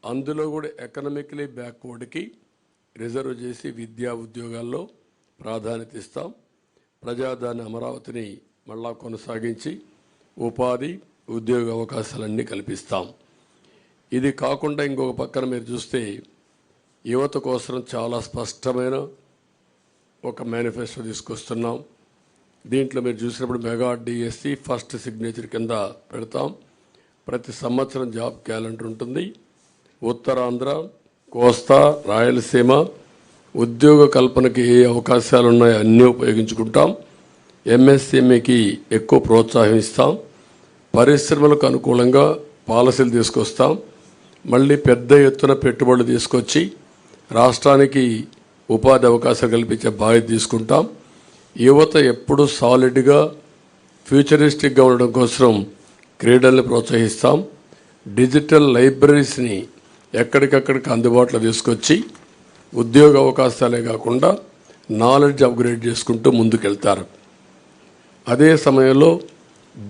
అందులో కూడా economically బ్యాక్వర్డ్కి reserve చేసి విద్యా ఉద్యోగాల్లో ప్రాధాన్యత ఇస్తాం. ప్రజాదాని అమరావతిని మళ్ళా కొనసాగించి ఉపాధి ఉద్యోగ అవకాశాలన్నీ కల్పిస్తాం. ఇది కాకుండా ఇంకొక పక్కన మీరు చూస్తే యువత కోసం చాలా స్పష్టమైన ఒక మేనిఫెస్టో తీసుకొస్తున్నాం. దీంట్లో మీరు చూసినప్పుడు మెగా డిఎస్సి ఫస్ట్ సిగ్నేచర్ కింద పెడతాం. ప్రతి సంవత్సరం జాబ్ క్యాలెండర్ ఉంటుంది. ఉత్తరాంధ్ర, కోస్తా, రాయలసీమ ఉద్యోగ కల్పనకి ఏ అవకాశాలు ఉన్నాయో అన్నీ ఉపయోగించుకుంటాం. ఎంఎస్ఎంఈకి ఎక్కువ ప్రోత్సాహం ఇస్తాం. పరిశ్రమలకు అనుకూలంగా పాలసీలు తీసుకొస్తాం. మళ్ళీ పెద్ద ఎత్తున పెట్టుబడులు తీసుకొచ్చి రాష్ట్రానికి ఉపాధి అవకాశాలు కల్పించే బాధ్యత తీసుకుంటాం. యువత ఎప్పుడు సాలిడ్గా ఫ్యూచరిస్టిక్గా ఉండడం కోసం క్రీడల్ని ప్రోత్సహిస్తాం. డిజిటల్ లైబ్రరీస్ని ఎక్కడికక్కడికి అందుబాటులో తీసుకొచ్చి ఉద్యోగ అవకాశాలే కాకుండా నాలెడ్జ్ అప్గ్రేడ్ చేసుకుంటూ ముందుకెళ్తారు. అదే సమయంలో